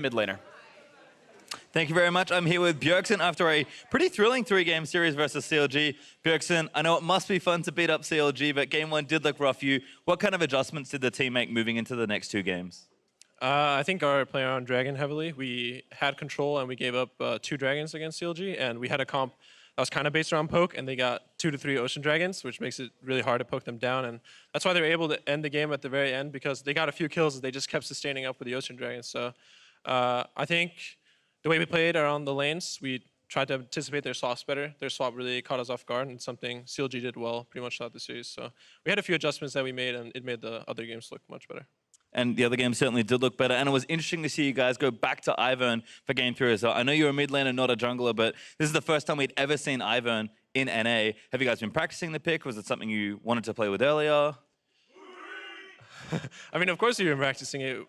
Mid laner. Thank you very much. I'm here with Bjergsen after a pretty thrilling 3-game series versus CLG. Bjergsen, I know it must be fun to beat up CLG, but game 1 did look rough for you. What kind of adjustments did the team make moving into the next 2 games? I think our play on Dragon heavily. We had control and we gave up 2 Dragons against CLG, and we had a comp that was kind of based around poke, and they got 2 to 3 Ocean Dragons, which makes it really hard to poke them down, and that's why they were able to end the game at the very end, because they got a few kills and they just kept sustaining up with the Ocean Dragons. So I think the way we played around the lanes, we tried to anticipate their swaps better. Their swap really caught us off guard, and something CLG did well pretty much throughout the series. So we had a few adjustments that we made, and it made the other games look much better. And the other game certainly did look better. And it was interesting to see you guys go back to Ivern for game 3 as well. I know you're a mid laner, not a jungler, but this is the first time we'd ever seen Ivern in NA. Have you guys been practicing the pick? Was it something you wanted to play with earlier? I mean, of course we've been practicing it.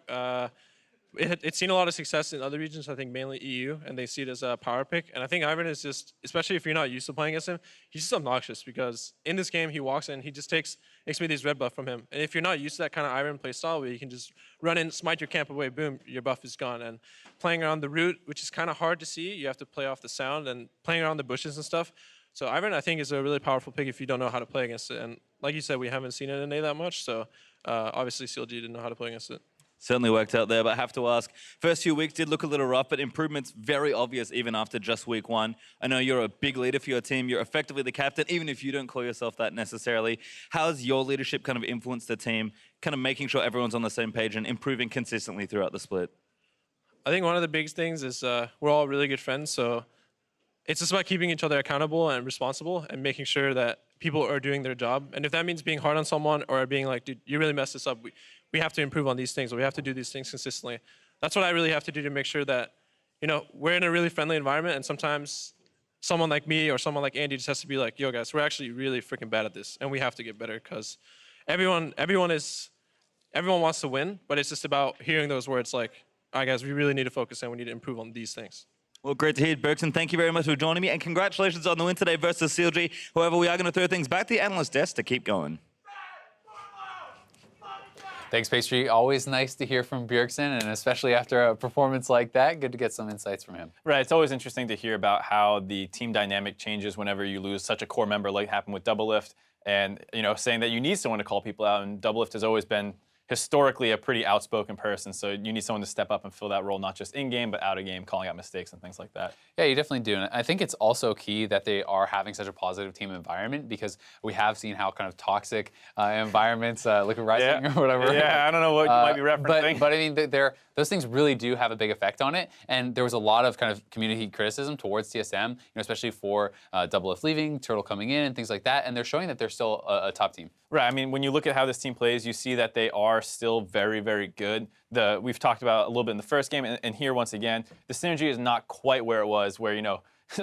It's seen a lot of success in other regions, I think mainly EU, and they see it as a power pick. And I think Ivern is just, especially if you're not used to playing against him, he's just obnoxious, because in this game he walks in, he just takes me these red buff from him. And if you're not used to that kind of Ivern play style where you can just run in, smite your camp away, boom, your buff is gone. And playing around the root, which is kind of hard to see, you have to play off the sound, and playing around the bushes and stuff. So Ivern, I think, is a really powerful pick if you don't know how to play against it. And like you said, we haven't seen it in NA that much, so obviously CLG didn't know how to play against it. Certainly worked out there, but I have to ask, first few weeks did look a little rough, but improvements very obvious even after just week 1. I know you're a big leader for your team. You're effectively the captain, even if you don't call yourself that necessarily. How's your leadership kind of influenced the team, kind of making sure everyone's on the same page and improving consistently throughout the split? I think one of the biggest things is we're all really good friends, so it's just about keeping each other accountable and responsible and making sure that people are doing their job. And if that means being hard on someone or being like, dude, you really messed this up, we have to improve on these things, or we have to do these things consistently. That's what I really have to do to make sure that, you know, we're in a really friendly environment, and sometimes someone like me or someone like Andy just has to be like, yo guys, we're actually really freaking bad at this, and we have to get better, because everyone wants to win, but it's just about hearing those words like, all right guys, we really need to focus and we need to improve on these things. Well, great to hear, Bjergsen. Thank you very much for joining me, and congratulations on the win today versus CLG. However, we are going to throw things back to the analyst desk to keep going. Thanks, Pastry. Always nice to hear from Bjergsen, and especially after a performance like that, good to get some insights from him. Right, it's always interesting to hear about how the team dynamic changes whenever you lose such a core member like happened with Doublelift, and saying that you need someone to call people out, and Doublelift has always been historically a pretty outspoken person, so you need someone to step up and fill that role, not just in-game, but out-of-game, calling out mistakes and things like that. Yeah, you definitely do. And I think it's also key that they are having such a positive team environment, because we have seen how kind of toxic environments, Liquid Rising or whatever. Yeah, I don't know what you might be referencing. But I mean, those things really do have a big effect on it. And there was a lot of kind of community criticism towards TSM, especially for Doublelift leaving, Turtle coming in, and things like that. And they're showing that they're still a top team. Right, I mean, when you look at how this team plays, you see that they are still very, very good. We've talked about a little bit in the first game, and here once again, the synergy is not quite where it was, where,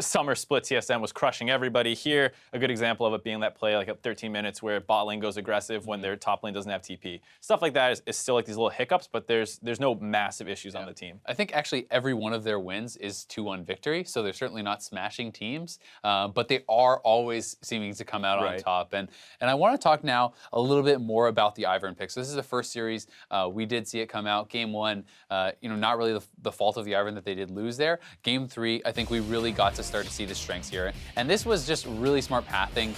summer split TSM was crushing everybody. Here, a good example of it being that play like at 13 minutes where bot lane goes aggressive when their top lane doesn't have TP. Stuff like that is still like these little hiccups, but there's no massive issues on the team. I think actually every one of their wins is 2-1 victory, so they're certainly not smashing teams, but they are always seeming to come out on top. And I want to talk now a little bit more about the Ivern pick. So this is the first series. We did see it come out. Game 1, not really the fault of the Ivern that they did lose there. Game 3, I think we really got to start to see the strengths here. And this was just really smart pathing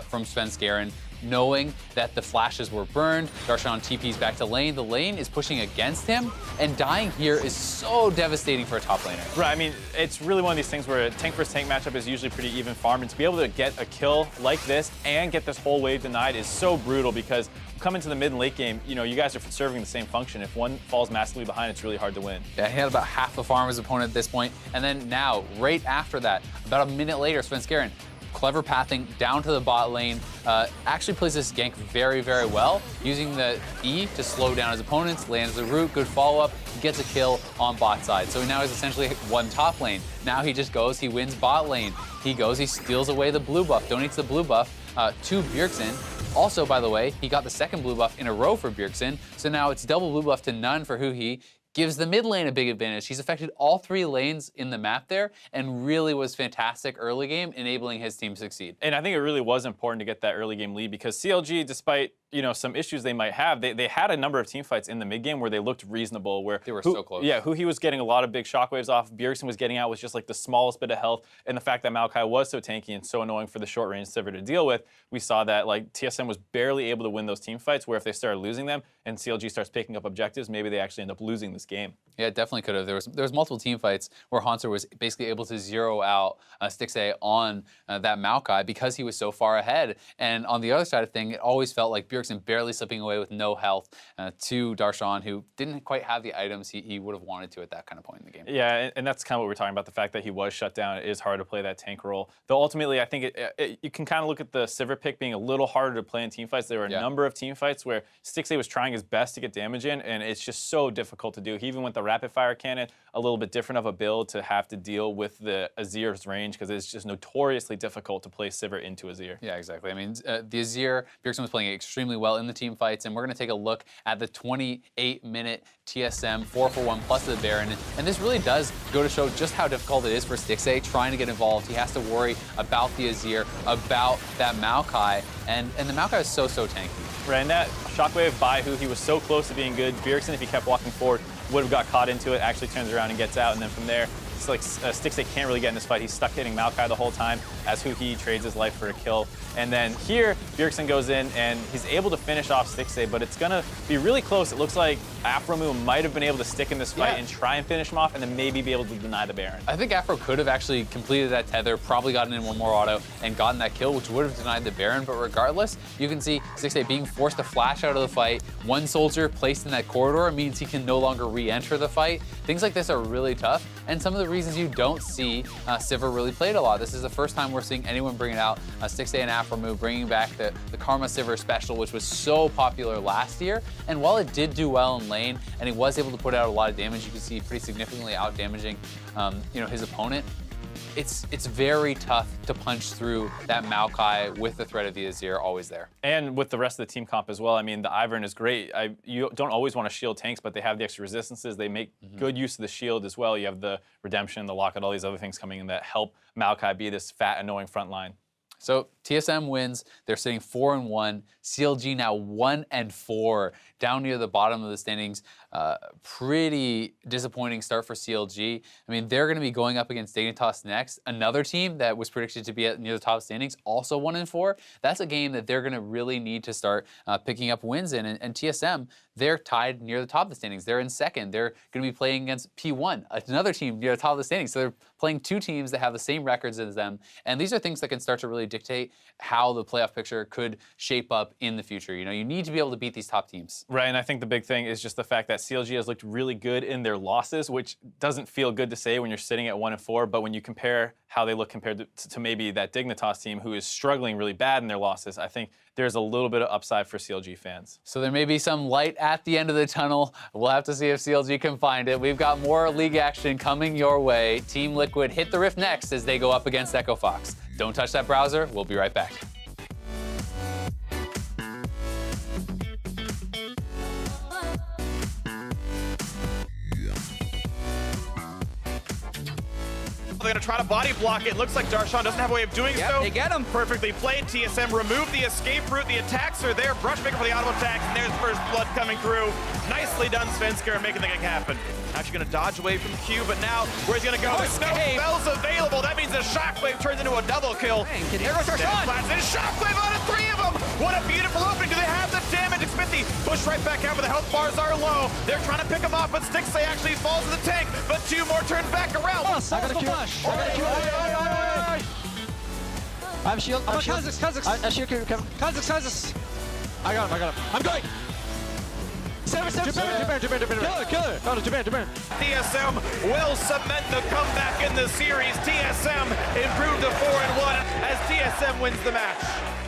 from Svenskeren, knowing that the flashes were burned. Darshan TP's back to lane. The lane is pushing against him, and dying here is so devastating for a top laner. Right, I mean, it's really one of these things where a tank versus tank matchup is usually pretty even farm, and to be able to get a kill like this and get this whole wave denied is so brutal, because come into the mid and late game, you guys are serving the same function. If one falls massively behind, it's really hard to win. Yeah, he had about half the farm of his opponent at this point, and then now, right after that, about a minute later, Svenskeren, clever pathing down to the bot lane, actually plays this gank very, very well, using the E to slow down his opponents, lands the root, good follow-up, gets a kill on bot side. So now he's essentially one top lane. Now he just goes, he wins bot lane. He goes, he steals away the blue buff, donates the blue buff to Bjergsen. Also, by the way, he got the second blue buff in a row for Bjergsen, so now it's double blue buff to none for Huhi. Gives the mid lane a big advantage. He's affected all 3 lanes in the map there, and really was fantastic early game, enabling his team to succeed. And I think it really was important to get that early game lead, because CLG, despite some issues they might have, they had a number of team fights in the mid game where they looked reasonable, where they were so close. Yeah, who he was getting a lot of big shockwaves off. Bjergsen was getting out with just like the smallest bit of health, and the fact that Maokai was so tanky and so annoying for the short range Sivir to deal with, we saw that like TSM was barely able to win those team fights. Where if they started losing them and CLG starts picking up objectives, maybe they actually end up losing this game. Yeah, it definitely could have. There was multiple team fights where Haunter was basically able to zero out Stixxay on that Maokai because he was so far ahead. And on the other side of things, it always felt like Bjergsen barely slipping away with no health to Darshan, who didn't quite have the items he would have wanted to at that kind of point in the game. Yeah, and that's kind of what we're talking about, the fact that he was shut down. It is hard to play that tank role. Though ultimately, I think you can kind of look at the Sivir pick being a little harder to play in team fights. There were a number of team fights where Stixxay was trying his best to get damage in, and it's just so difficult to do. He even went the rapid fire cannon, a little bit different of a build to have to deal with the Azir's range, because it's just notoriously difficult to play Sivir into Azir. Yeah, exactly. I mean, the Azir, Bjergsen was playing extremely well in the team fights, and we're going to take a look at the 28-minute TSM 4-for-1 plus the Baron. And this really does go to show just how difficult it is for Stixxay trying to get involved. He has to worry about the Azir, about that Maokai, and the Maokai is so tanky. Right, and that shockwave by who he was so close to being good. Bjergsen, if he kept walking forward, would have got caught into it, actually turns around and gets out, and then from there, it's like Stixxay can't really get in this fight. He's stuck hitting Maokai the whole time as who he trades his life for a kill. And then here, Bjergsen goes in and he's able to finish off Stixxay, but it's gonna be really close. It looks like Afromu might have been able to stick in this fight and try and finish him off, and then maybe be able to deny the Baron. I think Afro could have actually completed that tether, probably gotten in one more auto, and gotten that kill, which would have denied the Baron. But regardless, you can see Stixxay being forced to flash out of the fight. One soldier placed in that corridor means he can no longer re-enter the fight. Things like this are really tough, and some of the reasons you don't see Sivir really played a lot. This is the first time we're seeing anyone bring it out. Stixxay and Afromu bringing back the Karma Sivir special, which was so popular last year. And while it did do well in lane, and he was able to put out a lot of damage, you can see pretty significantly out damaging his opponent. It's very tough to punch through that Maokai with the threat of the Azir always there. And with the rest of the team comp as well. I mean, the Ivern is great. You don't always want to shield tanks, but they have the extra resistances. They make good use of the shield as well. You have the Redemption, the Lockout, all these other things coming in that help Maokai be this fat, annoying front line. So TSM wins. They're sitting 4-1. CLG now 1-4, down near the bottom of the standings. Pretty disappointing start for CLG. I mean, they're going to be going up against Dignitas next. Another team that was predicted to be near the top standings, also 1-4. That's a game that they're going to really need to start picking up wins in. And TSM, they're tied near the top of the standings. They're in second. They're going to be playing against P1, another team near the top of the standings. So they're playing two teams that have the same records as them. And these are things that can start to really dictate how the playoff picture could shape up in the future. You need to be able to beat these top teams. Right, and I think the big thing is just the fact that CLG has looked really good in their losses, which doesn't feel good to say when you're sitting at 1-4, but when you compare how they look compared to maybe that Dignitas team who is struggling really bad in their losses, I think there's a little bit of upside for CLG fans. So there may be some light at the end of the tunnel. We'll have to see if CLG can find it. We've got more league action coming your way. Team Liquid hit the Rift next as they go up against Echo Fox. Don't touch that browser. We'll be right back. They're going to try to body block it. Looks like Darshan doesn't have a way of doing so. They get him. Perfectly played. TSM removed the escape route. The attacks are there. Brushmaker for the auto attack, and there's first blood coming through. Nicely done, Svenskar, making the thing happen. Actually going to dodge away from Q, but now where's he going to go? There's no spells available. That means a shockwave turns into a double kill. There goes Darshan. There's shockwave out of 3 of them. What a beautiful opening. Do they have the damage? Xmithie push right back out, but the health bars are low. They're trying to pick him off, but Stixxay actually falls in the tank, but 2 more turns back around. I got a Q. I'm shield. I'm shield. Kha'Zix. I shield. Kha'Zix. I got him. I'm going. 7. Kill her. No, Japan. TSM will cement the comeback in the series. TSM improved to 4-1 as TSM wins the match.